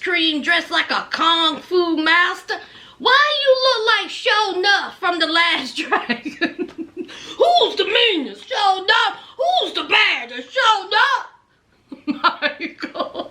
cream dressed like a kung fu master. Why you look like Show Nuff from The Last Dragon? Who's the meanest? Show Nuff. Who's the baddest? Show Nuff. My God.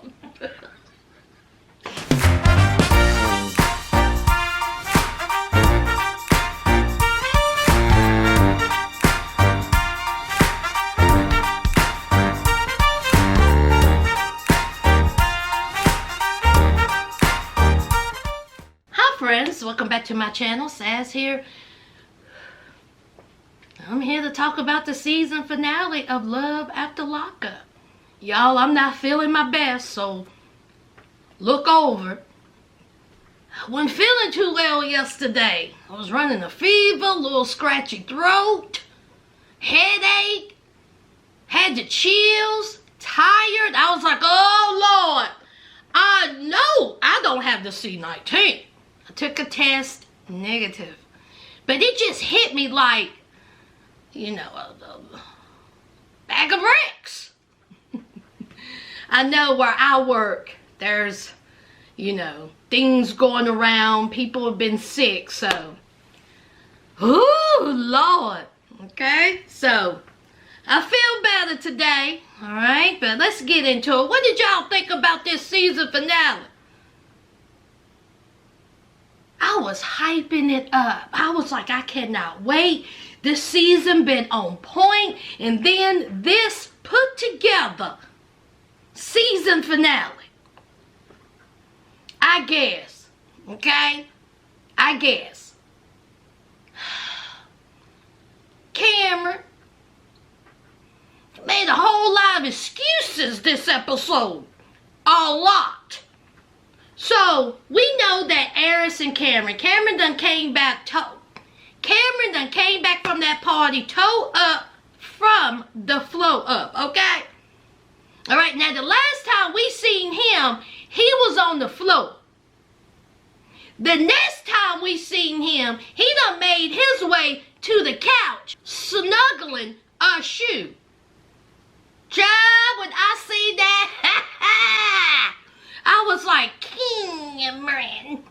Friends, welcome back to my channel. Saz here. I'm here to talk about the season finale of Love After Lockup. Y'all, I'm not feeling my best, so look over. I wasn't feeling too well yesterday. I was running a fever, a little scratchy throat, headache, had the chills, tired. I was like, oh Lord, I know I don't have the C19. I took a test, negative. But it just hit me like, you know, a bag of bricks. I know where I work, there's, you know, things going around. People have been sick, so. Ooh, Lord. Okay, so I feel better today, all right? But let's get into it. What did y'all think about this season finale? I was hyping it up. I was like, I cannot wait. This season been on point. And then this put together season finale. I guess. Okay? I guess. Cameron made a whole lot of excuses this episode. A lot. So, we know that Aris and Cameron done came back from that party toe up from the flow up, okay? Alright, now the last time we seen him, he was on the floor. The next time we seen him, he done made his way to the couch, snuggling a shoe. Child, when I see that, ha ha! I was like, Cameron.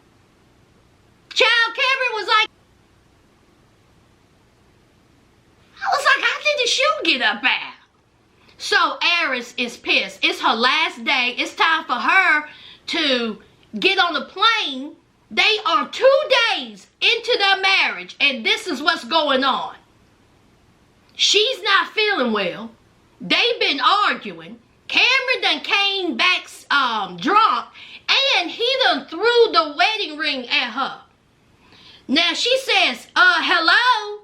Child, Cameron was like, how did the shoe get up out? So Aris is pissed. It's her last day. It's time for her to get on the plane. They are 2 days into their marriage, and this is what's going on. She's not feeling well. They've been arguing. Cameron done came back drunk, and he done threw the wedding ring at her. Now she says, hello,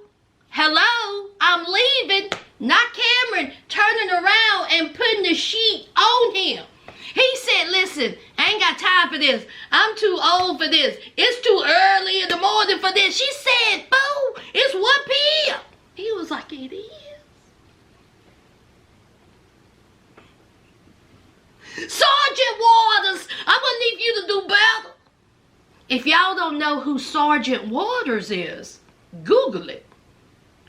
I'm leaving. Not Cameron turning around and putting the sheet on him. He said, listen, I ain't got time for this. I'm too old for this. It's too early in the morning for this. She said, boo, it's 1 p.m. He was like, it is. Sergeant Waters, I'm gonna need you to do better. If y'all don't know who Sergeant Waters is, Google it.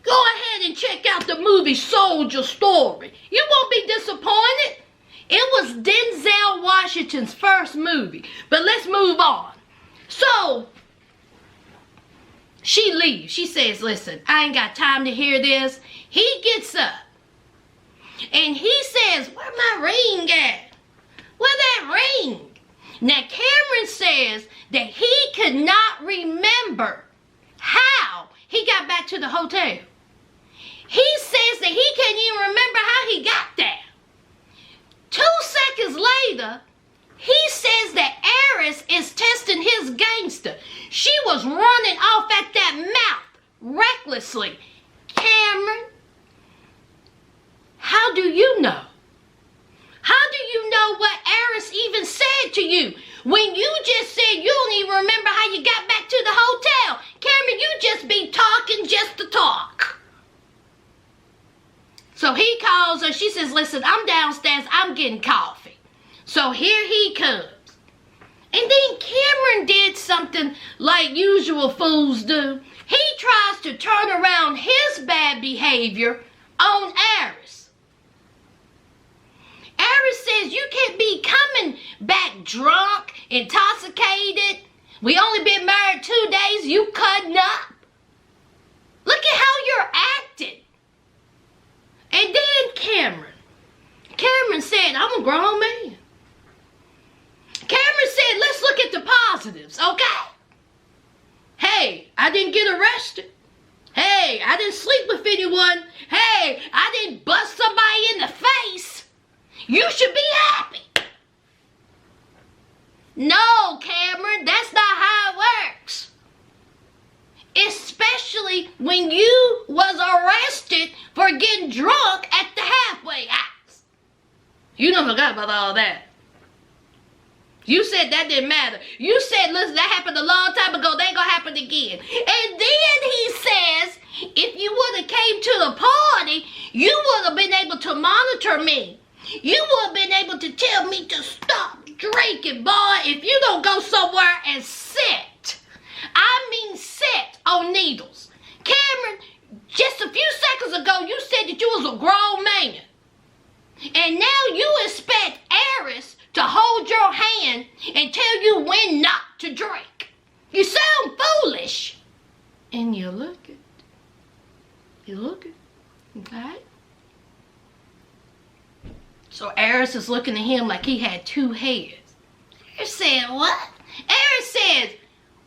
Go ahead and check out the movie Soldier Story. You won't be disappointed. It was Denzel Washington's first movie. But let's move on. So, she leaves. She says, listen, I ain't got time to hear this. He gets up. And he says, where my ring at? Where that ring? Now, Cameron says that he could not remember how he got back to the hotel. He says that he can't even remember how he got there. 2 seconds later, he says that Aris is testing his gangster. She was running off at that mouth recklessly. Cameron, how do you know? How do you know what Aris even said to you? When you just said you don't even remember how you got back to the hotel. Cameron, you just be talking just to talk. So he calls her. She says, listen, I'm downstairs. I'm getting coffee. So here he comes. And then Cameron did something like usual fools do. He tries to turn around his bad behavior on Aris. Aris says, you can't be coming back drunk, intoxicated. We only been married 2 days, you cutting up. Look at how you're acting. And then Cameron said, I'm a grown man. Cameron said, let's look at the positives, okay? Hey, I didn't get arrested. Hey, I didn't sleep with anyone. Hey, I didn't bust somebody in the face. You should be happy. No, Cameron, that's not how it works. Especially when you was arrested for getting drunk at the halfway house. You don't forgot about all that. You said that didn't matter. You said, listen, that happened a long time ago. That ain't gonna happen again. And then he says, if you would have came to the party, you would have been able to monitor me. You would have been able to tell me to stop drinking, boy, if you don't go somewhere and sit. I mean sit on needles. Cameron, just a few seconds ago, you said that you was a grown man. And now you expect Eris to hold your hand and tell you when not to drink. You sound foolish. And you look it. You look it. Okay? So Eris is looking at him like he had two heads. Eris said, what? Eris said,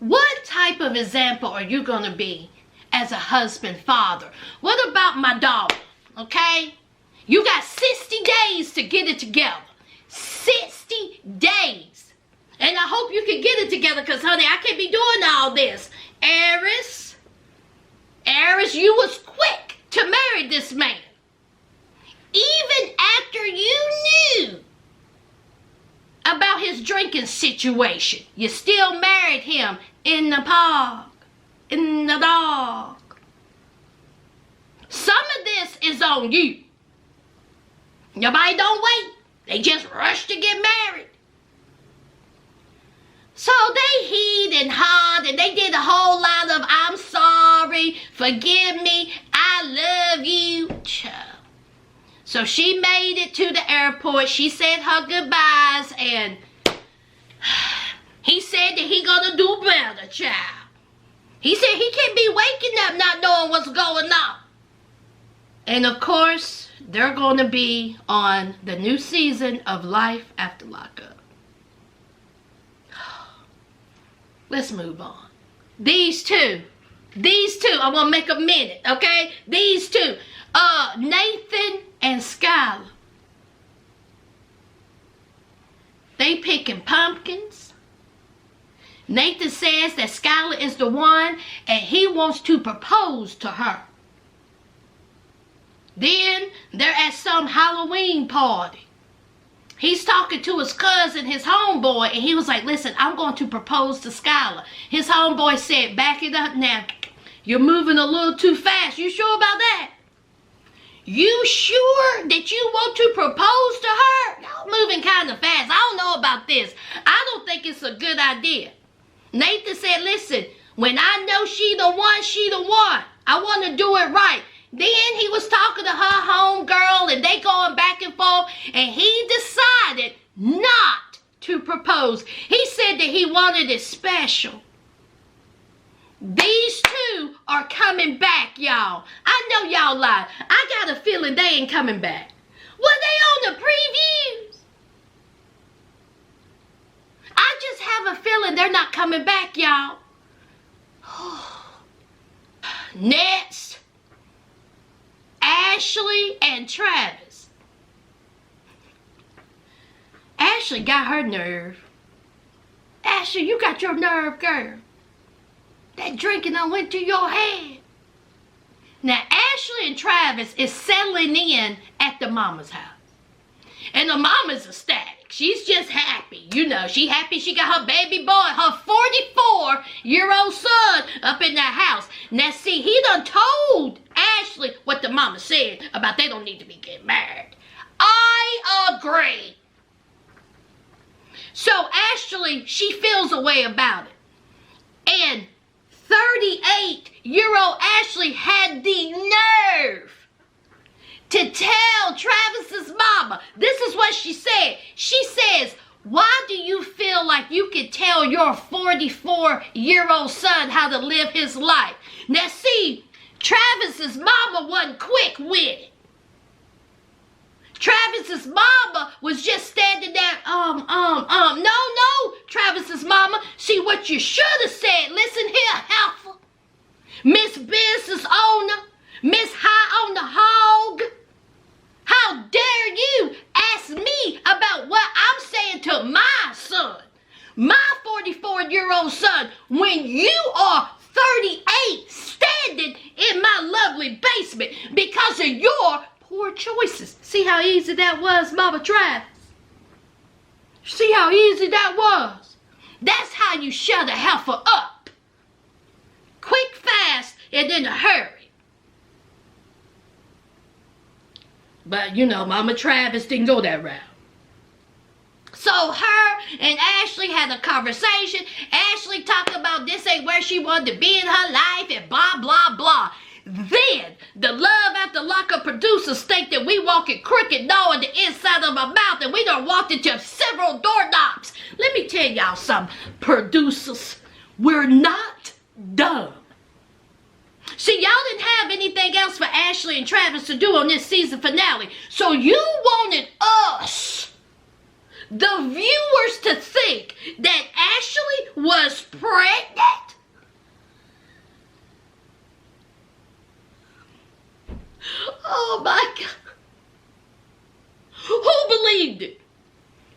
what type of example are you going to be as a husband, father? What about my daughter? Okay? You got 60 days to get it together. 60 days. And I hope you can get it together because, honey, I can't be doing all this. Eris, you was quick to marry this man. Even after you knew about his drinking situation, you still married him in the park, in the dark. Some of this is on you. Nobody don't wait. They just rush to get married. So they heed and hawed and they did a whole lot of I'm sorry, forgive me, I love you. Child. So she made it to the airport. She said her goodbyes and he said that he gonna do better, child. He said he can't be waking up not knowing what's going on. And of course, they're going to be on the new season of Life After Lockup. Let's move on. These two, I want to make a minute, okay? These two, Nathan and Skylar. They picking pumpkins. Nathan says that Skylar is the one and he wants to propose to her. Then they're at some Halloween party. He's talking to his cousin, his homeboy, and he was like, listen, I'm going to propose to Skylar. His homeboy said, back it up now. You're moving a little too fast. You sure about that? You sure that you want to propose to her? Y'all moving kind of fast. I don't know about this. I don't think it's a good idea. Nathan said, listen, when I know she the one, she the one. I want to do it right. Then he was talking to her homegirl and they going back and forth and he decided not to propose. He said that he wanted it special. These two are coming back, y'all. I know y'all lied. I got a feeling they ain't coming back. Were they on the previews? I just have a feeling they're not coming back, y'all. Next, Ashley and Travis. Ashley got her nerve. Ashley, you got your nerve, girl. That drinking done went to your head. Now, Ashley and Travis is settling in at the mama's house. And the mama's ecstatic. She's just happy. You know, she happy she got her baby boy, her 44-year-old son up in that house. Now, see, he done told Ashley what the mama said about they don't need to be getting married. I agree. So, Ashley, she feels a way about it. And 38-year-old Ashley had the nerve to tell Travis's mama. This is what she said. She says, why do you feel like you can tell your 44-year-old son how to live his life? Now see, Travis's mama wasn't quick with it. Travis's mama was just standing there, no, Travis's mama. See, what you should have said, listen here, heifer, Miss Business Owner, Miss High on the Hog, how dare you ask me about what I'm saying to my son, my 44-year-old son, when you are 38 standing in my lovely basement because of your poor choices. See how easy that was, Mama Travis? See how easy that was? That's how you shut a heifer up. Quick, fast, and in a hurry. But, you know, Mama Travis didn't go that route. So her and Ashley had a conversation. Ashley talked about this ain't where she wanted to be in her life and blah, blah, blah. Then, the Love After Lockup producers think that we walking crooked now on the inside of our mouth and we done walked into several doorknobs. Let me tell y'all something, producers. We're not dumb. See, y'all didn't have anything else for Ashley and Travis to do on this season finale. So you wanted us, the viewers, to think that Ashley was pregnant? Oh my God. Who believed it?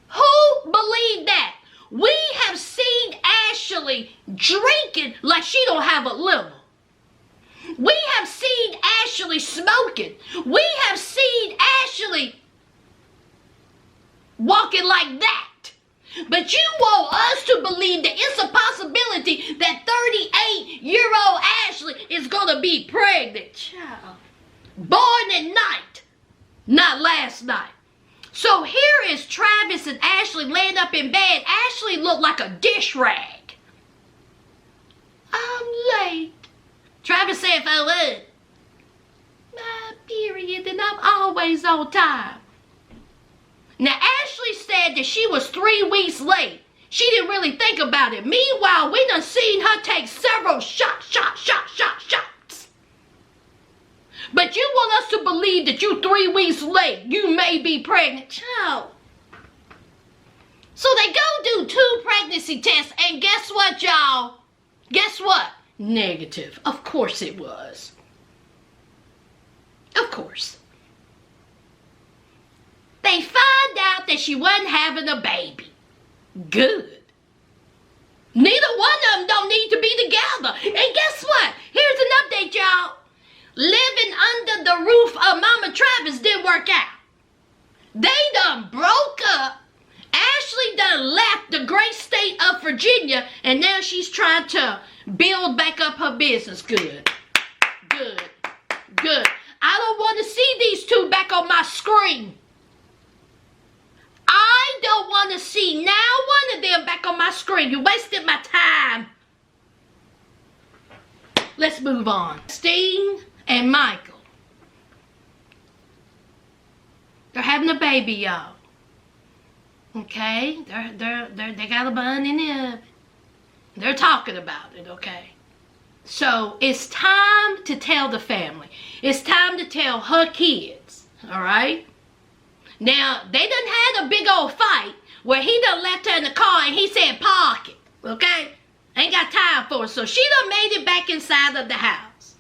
Who believed that? We have seen Ashley drinking like she don't have a liver. We have seen Ashley smoking. We have seen Ashley walking like that. But you want us to believe that it's a possibility that 38-year-old Ashley is going to be pregnant. Child. Born at night, not last night. So here is Travis and Ashley laying up in bed. Ashley looked like a dish rag. I'm late. Travis said, for what? My period, and I'm always on time. Now Ashley said that she was 3 weeks late. She didn't really think about it. Meanwhile, we done seen her take several shots. But you want us to believe that you 3 weeks late, you may be pregnant. Child. So they go do 2 pregnancy tests, and guess what, y'all? Guess what? Negative. Of course it was. Of course. They find out that she wasn't having a baby. Good. Neither one of them don't need to be together. And guess what? Here's an update, y'all. Living under the roof of Mama Travis didn't work out. They done broke up. Ashley done left the great state of Virginia, and now she's trying to build back up her business. Good. Good. Good. I don't want to see these 2 back on my screen. I don't want to see now one of them back on my screen. You wasted my time. Let's move on. Steen and Michael. They're having a baby, y'all. Okay? They got a bun in the oven. They're talking about it, okay? So it's time to tell the family. It's time to tell her kids, all right? Now, they done had a big old fight where he done left her in the car and he said park it, okay? Ain't got time for it. So she done made it back inside of the house.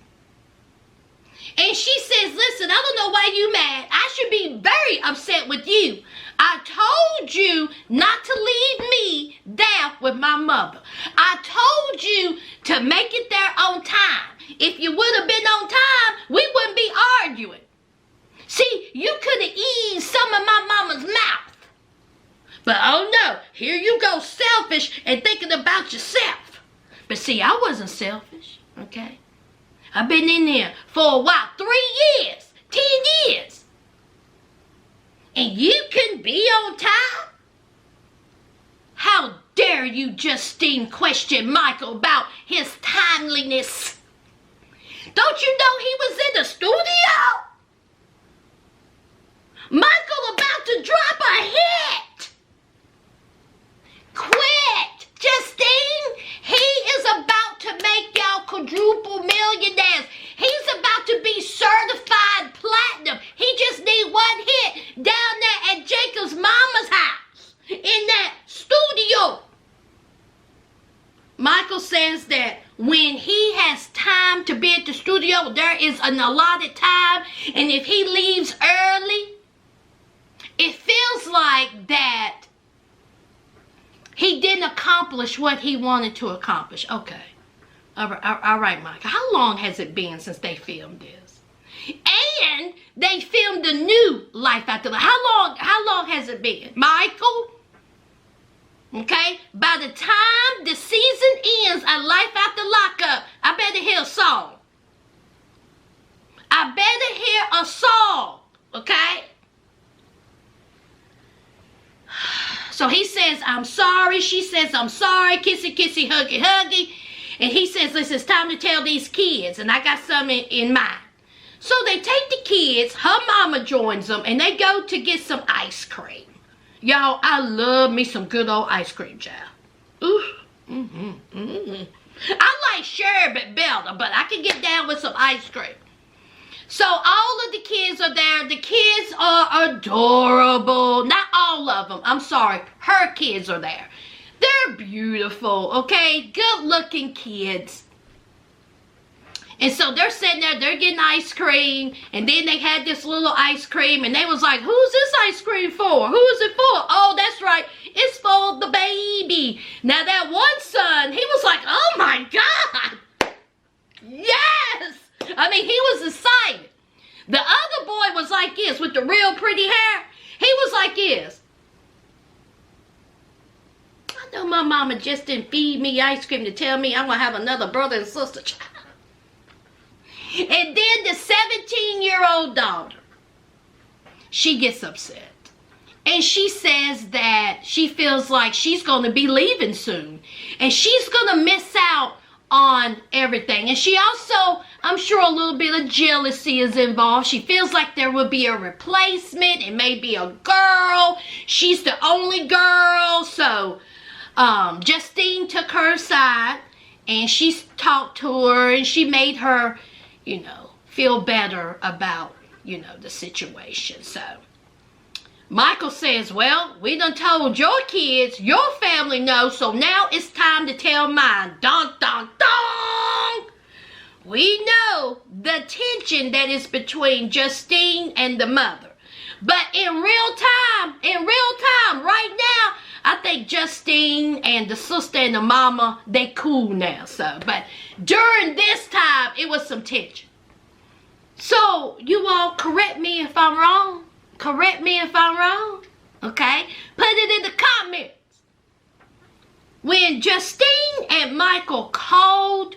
And she says, listen, I don't know why you mad. I should be very upset with you. I told you not to leave me there with my mother. I told you to make it there on time. If you would have been on time, we wouldn't be arguing. See, you could have eased some of my mama's mouth. But oh no, here you go selfish and thinking about yourself. But see, I wasn't selfish, okay? I've been in there for a while, 3 years, 10 years. And you can be on time? How dare you, Justine, question Michael about his timeliness? Don't you know he was in the studio? Michael about to drop a hit. says that when he has time to be at the studio, there is an allotted time. And if he leaves early, it feels like that he didn't accomplish what he wanted to accomplish. Okay. All right, Mike. How long has it been since they filmed this? And they filmed the new Life After Life. How long has it been? Michael? Okay? By the time the season ends at Life After Lockup, I better hear a song. I better hear a song. Okay? So he says, I'm sorry. She says, I'm sorry. Kissy, kissy, huggy, huggy. And he says, listen, it's time to tell these kids. And I got something in mind. So they take the kids. Her mama joins them. And they go to get some ice cream. Y'all, I love me some good old ice cream, child. Ooh. I like sherbet better, but I can get down with some ice cream. So all of the kids are there. The kids are adorable. Not all of them. I'm sorry. Her kids are there. They're beautiful, okay? Good-looking kids. And so they're sitting there. They're getting ice cream. And then they had this little ice cream. And they was like, who's this ice cream for? Who is it for? Oh, that's right. It's for the baby. Now, that one son, he was like, oh, my God. Yes. I mean, he was excited. The other boy was like this with the real pretty hair. He was like this. I know my mama just didn't feed me ice cream to tell me I'm going to have another brother and sister. And then the 17-year-old daughter, she gets upset. And she says that she feels like she's going to be leaving soon. And she's going to miss out on everything. And she also, I'm sure a little bit of jealousy is involved. She feels like there will be a replacement. It may be a girl. She's the only girl. So Justine took her aside and she talked to her and she made her, you know, feel better about, you know, the situation. So Michael says, well, we done told your kids, your family knows, so now it's time to tell mine. Dun, dun, dun! We know the tension that is between Justine and the mother. But in real time, right now, I think Justine and the sister and the mama, they cool now. So, but during this time, it was some tension. So, you all correct me if I'm wrong. Correct me if I'm wrong, okay? Put it in the comments. When Justine and Michael called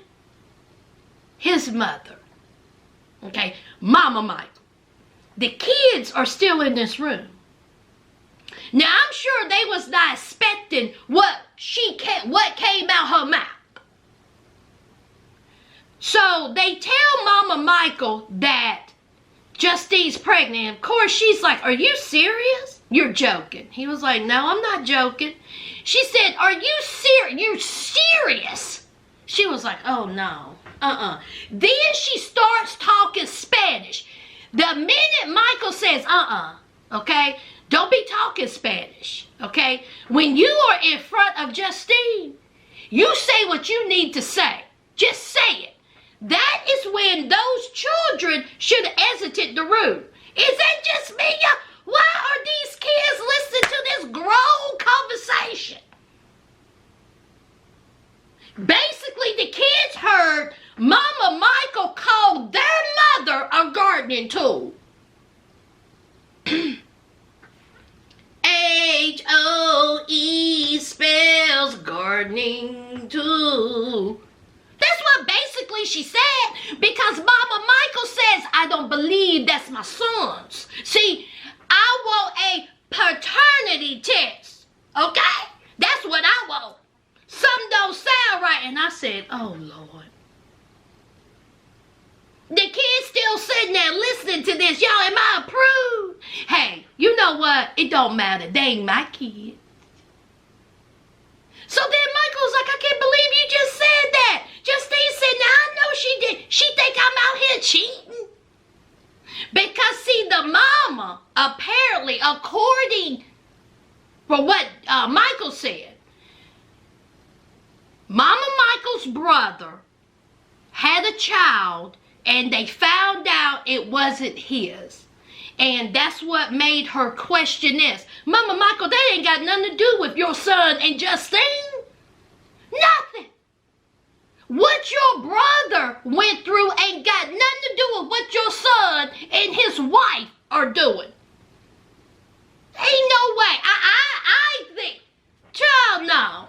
his mother, okay, Mama Michael, the kids are still in this room. Now, I'm sure they was not expecting what came out her mouth. So, they tell Mama Michael that Justine's pregnant. Of course, she's like, are you serious? You're joking. He was like, no, I'm not joking. She said, are you serious? You're serious? She was like, oh, no. Then she starts talking Spanish. The minute Michael says, okay? Don't be talking Spanish, okay? When you are in front of Justine, you say what you need to say. Just say it. That is when those children should have exited the room. Is that just me? Why are these kids listening to this grown conversation? Basically, the kids heard Mama Michael call their mother a gardening tool. H-O-E spells gardening tool. That's what basically she said, because Mama Michael says, I don't believe that's my son's. See, I want a paternity test, okay? That's what I want. Something don't sound right. And I said, oh, Lord. The kids still sitting there listening to this. Y'all, am I approved? Hey, you know what? It don't matter. They ain't my kid. So then Michael's like, I can't believe you just said that. Justine said, now I know she did. She think I'm out here cheating. Because see, the mama, apparently, according for what Michael said, Mama Michael's brother had a child and they found out it wasn't his. And that's what made her question this. Mama Michael, that ain't got nothing to do with your son and Justine. Nothing. What your brother went through ain't got nothing to do with what your son and his wife are doing. Ain't no way. I think, child, no.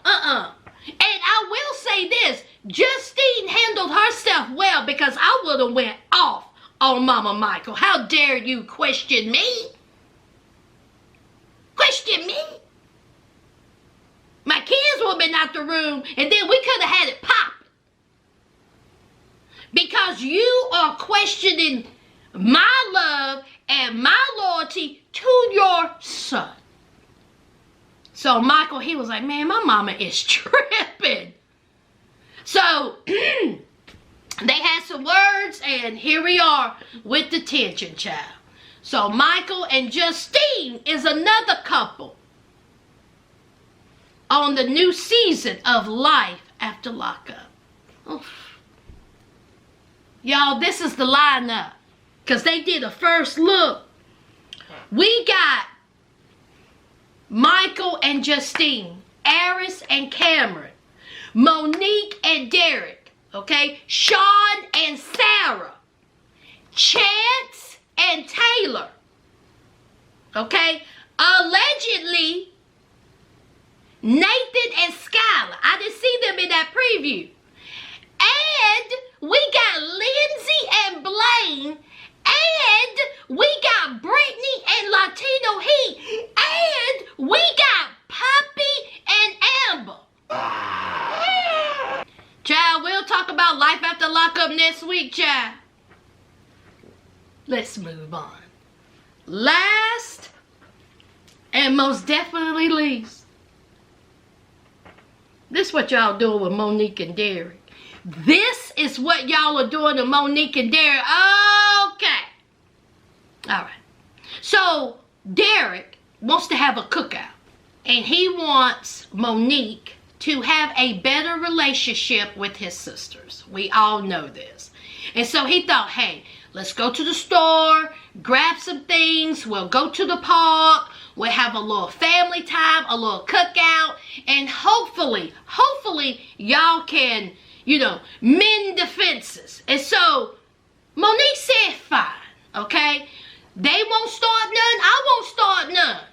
And I will say this, Justine handled herself well because I would have went off on Mama Michael. How dare you question me? Question me? My kids would have been out the room and then we could have had it popping. Because you are questioning my love and my loyalty to your son. So Michael, he was like, man, my mama is tripping. So they had some words and here we are with the tension, child. So Michael and Justine is another couple on the new season of Life After Lockup. Oof. Y'all, this is the lineup. Because they did a first look. We got Michael and Justine, Aris and Cameron, Monique and Derek, okay? Sean and Sarah, Chance and Taylor, okay? Allegedly, Nathan and Skylar. I didn't see them in that preview. And we got Lindsay and Blaine. And we got Brittany and Latino Heat. And we got Poppy and Amber. Child, we'll talk about Life After Lockup next week, child. Let's move on. Last and most definitely least. This is what y'all doing with Monique and Derek. This is what y'all are doing to Monique and Derek. Okay. Alright. So, Derek wants to have a cookout. And he wants Monique to have a better relationship with his sisters. We all know this. And so he thought, hey, let's go to the store, grab some things, we'll go to the park, we'll have a little family time, a little cookout, and hopefully, y'all can, mend the fences. And so, Monique said, fine, okay? They won't start none, I won't start none.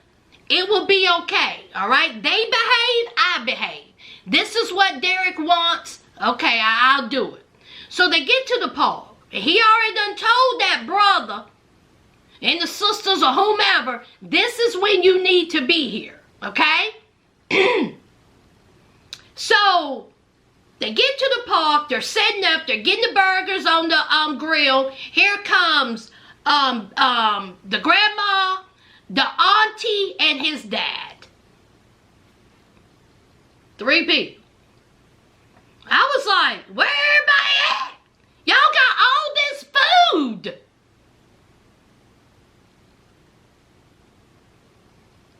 It will be okay, all right? They behave, I behave. This is what Derek wants, okay, I'll do it. So they get to the park, and he already done told that brother and the sisters or whomever, this is when you need to be here, okay? So, they get to the park, they're setting up, they're getting the burgers on the grill. Here comes the grandma, the auntie, and his dad. 3 people. I was like, where everybody at? Y'all got all this food.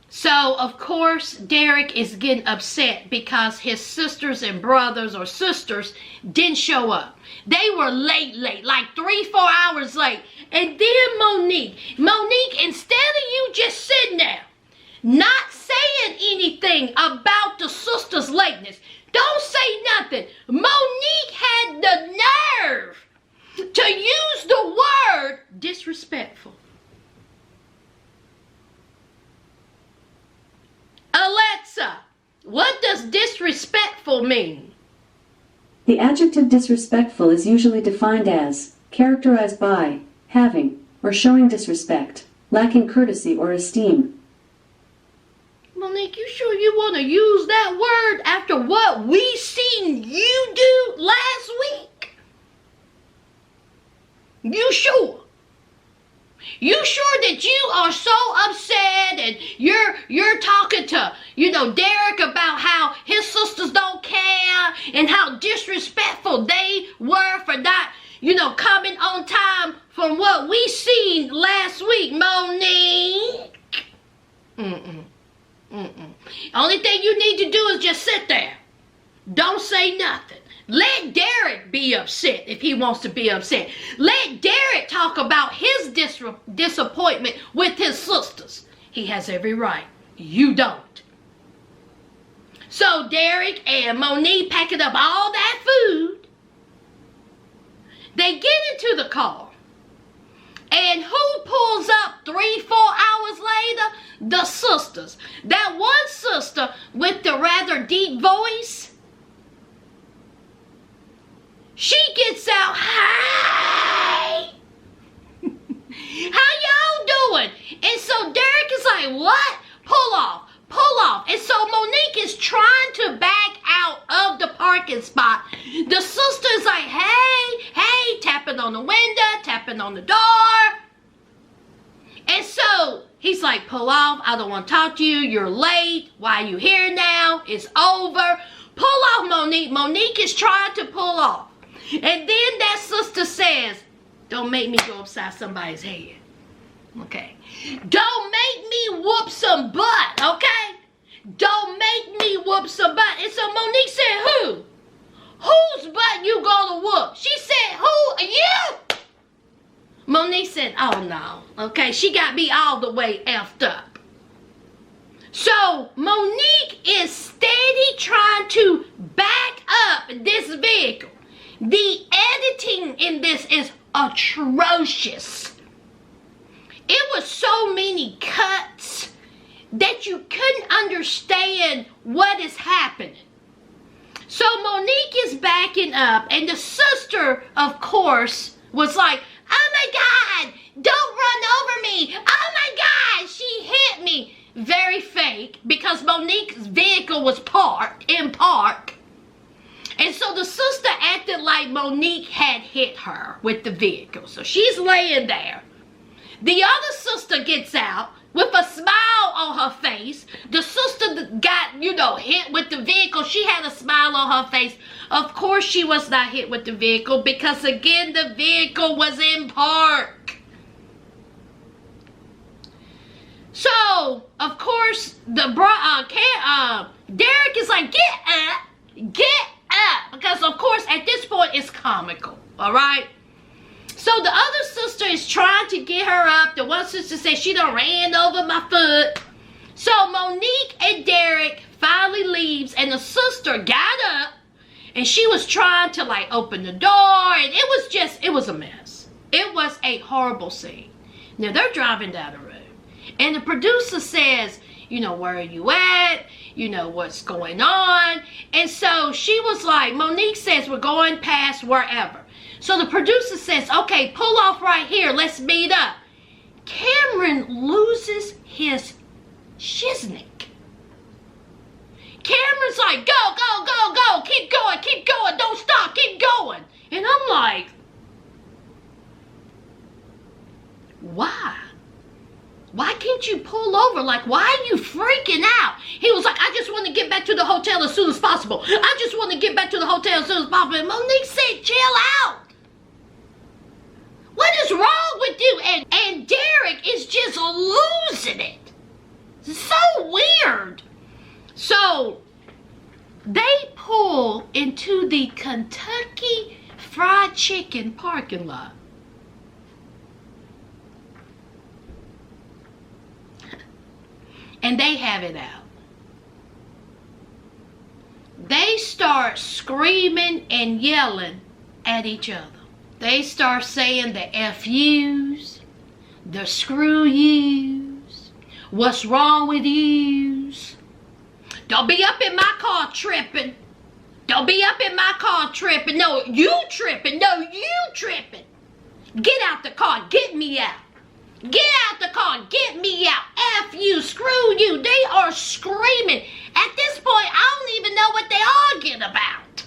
So, of course, Derek is getting upset because his sisters and brothers or sisters didn't show up. They were late, like 3-4 hours late. And then Monique, instead of you just sitting there, not saying anything about the sisters' lateness, don't say nothing. Monique had the nerve to use the word disrespectful. Alexa, what does disrespectful mean? The adjective disrespectful is usually defined as characterized by having or showing disrespect, lacking courtesy or esteem. Monique, you sure you want to use that word after what we seen you do last week? You sure? You sure that you are so upset and you're talking to, Derek about how his sisters don't care and how disrespectful they were for not, coming on time from what we seen last week, Monique? Only thing you need to do is just sit there Don't say nothing. Let Derek be upset if he wants to be upset. Let Derek talk about his disappointment with his sisters. He has every right. You don't. So Derek and Monique packing up all that food. They get into the car. And who pulls up 3-4 hours later? The sisters. That one sister with the rather deep voice. She gets out, hey! How y'all doing? And so Derek is like, what? Pull off, pull off. And so Monique is trying to back out of the parking spot. The sister is like, hey, tapping on the window, tapping on the door. And so he's like, pull off. I don't want to talk to you. You're late. Why are you here now? It's over. Pull off, Monique. Monique is trying to pull off. And then that sister says, don't make me go upside somebody's head. Okay. Don't make me whoop some butt, okay? Don't make me whoop some butt. And so Monique said, who? Whose butt you gonna whoop? She said, who? You? Monique said, oh no. Okay, she got me all the way effed up. So Monique is steady trying to back up this vehicle. The editing in this is atrocious. It was so many cuts that you couldn't understand what is happening. So Monique is backing up, and the sister, of course, was like, oh my God, don't run over me. Oh my God, she hit me. Very fake, because Monique's vehicle was parked in park. And so the sister acted like Monique had hit her with the vehicle. So she's laying there. The other sister gets out with a smile on her face. The sister got, hit with the vehicle. She had a smile on her face. Of course she was not hit with the vehicle because, again, the vehicle was in park. So, of course, Derek is like, get up, because, of course, at this point, it's comical, all right? So the other sister is trying to get her up. The one sister says she done ran over my foot. So Monique and Derek finally leaves, and the sister got up, and she was trying to, open the door, and it was a mess. It was a horrible scene. Now, they're driving down the road, and the producer says, where are you at? What's going on? And so she was like, Monique says, we're going past wherever. So the producer says, okay, pull off right here. Let's meet up. Cameron loses his shiznick. Cameron's like, go, go, go, go. Keep going. Don't stop. Keep going. And I'm like, why? Why can't you pull over? Why are you freaking out? He was like, I just want to get back to the hotel as soon as possible. I just want to get back to the hotel as soon as possible. And Monique said, chill out. What is wrong with you? And Derek is just losing it. It's so weird. So they pull into the Kentucky Fried Chicken parking lot. And they have it out. They start screaming and yelling at each other. They start saying the FUs, the screw yous, what's wrong with yous. Don't be up in my car tripping. Don't be up in my car tripping. No, you tripping. No, you tripping. Get out the car. Get me out. Get out the car. Get me out. F you. Screw you. They are screaming. At this point, I don't even know what they're arguing about.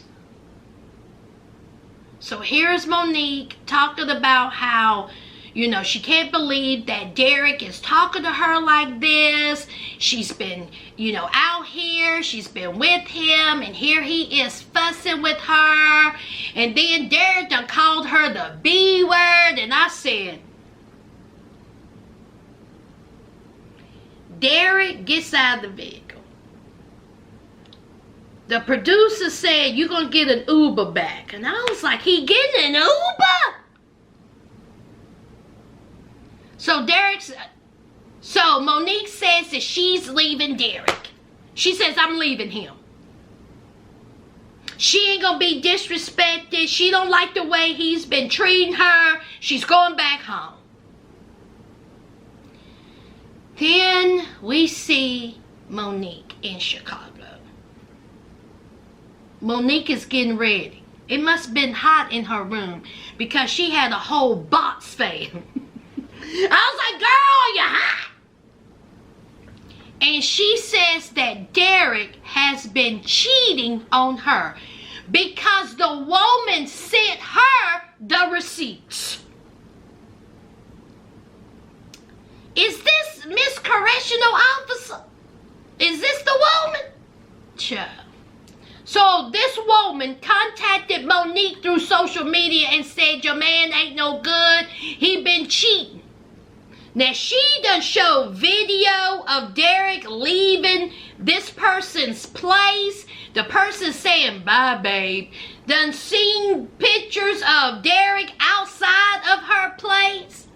So here's Monique talking about how, she can't believe that Derek is talking to her like this. She's been, out here. She's been with him. And here he is fussing with her. And then Derek done called her the B word. And I said, Derek gets out of the vehicle. the producer said, you're going to get an Uber back. And I was like, he getting an Uber? So Monique says that she's leaving Derek. She says, I'm leaving him. She ain't going to be disrespected. She don't like the way he's been treating her. She's going back home. Then we see Monique in Chicago. Monique is getting ready. It must have been hot in her room because she had a whole box fan. I was like, girl, you're hot. And she says that Derek has been cheating on her because the woman sent her the receipts. Is this Miss Correctional Officer? Is this the woman? Child. So this woman contacted Monique through social media and said, your man ain't no good. He been cheating. Now she done showed video of Derek leaving this person's place. The person saying, bye babe. Done seen pictures of Derek outside of her place.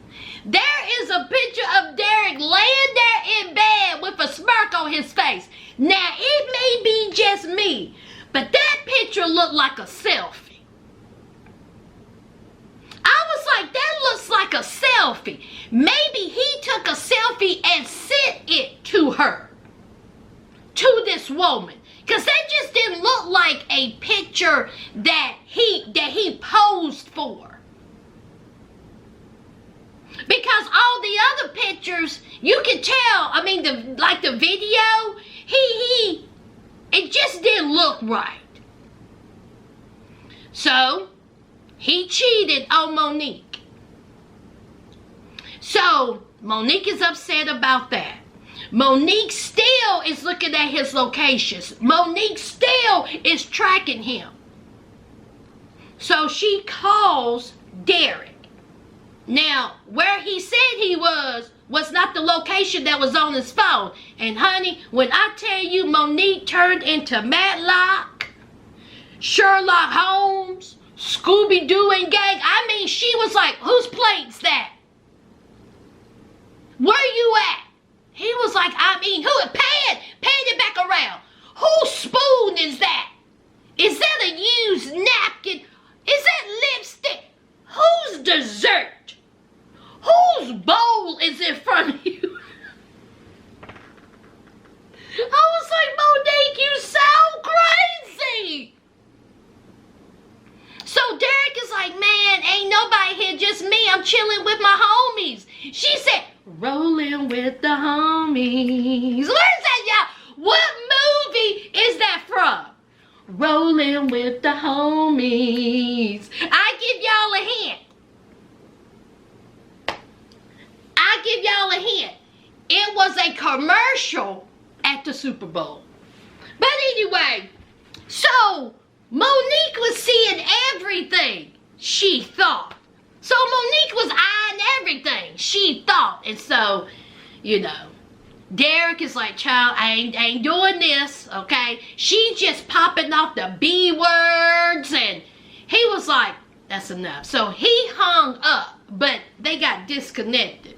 There is a picture of Derek laying there in bed with a smirk on his face. Now it may be just me, but that picture looked like a selfie. I was like, that looks like a selfie. Maybe he took a selfie and sent it to her. To this woman. Because that just didn't look like a picture that he posed for. Because all the other pictures, you can tell, I mean, the video, it just didn't look right. So, he cheated on Monique. So, Monique is upset about that. Monique still is looking at his locations. Monique still is tracking him. So, she calls Derek. Now, where he said he was not the location that was on his phone. And honey, when I tell you Monique turned into Matlock, Sherlock Holmes, Scooby-Doo and gang, I mean, she was like, whose plate's that? Where you at? He was like, I mean, who? Pan it back around. Whose spoon is that? Is that a used napkin? Is that lipstick? Whose dessert? Whose bowl is in front of you? I was like, Monique, you sound crazy. So Derek is like, man, ain't nobody here, just me. I'm chilling with my homies. She said, rolling with the homies. Where's that, y'all? What movie is that from? Rolling with the homies. I give y'all a hint. It was a commercial at the Super Bowl. But anyway, so Monique was seeing everything, she thought. So Monique was eyeing everything, she thought. And so, you know, Derek is like, child, I ain't doing this, okay? She's just popping off the B words. And he was like, that's enough. So he hung up, but they got disconnected.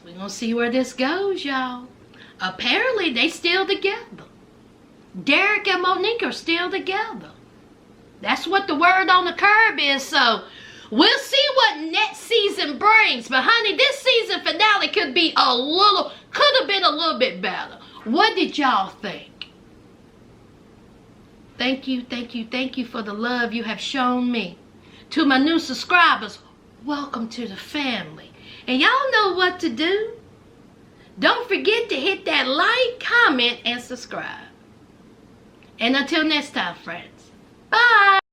We're gonna see where this goes, y'all. Apparently, they still together. Derek and Monique are still together. That's what the word on the curb is. So, we'll see what next season brings. But, honey, this season finale could have been a little bit better. What did y'all think? Thank you for the love you have shown me. To my new subscribers, welcome to the family. And y'all know what to do. Don't forget to hit that like, comment, and subscribe. And until next time, friends. Bye.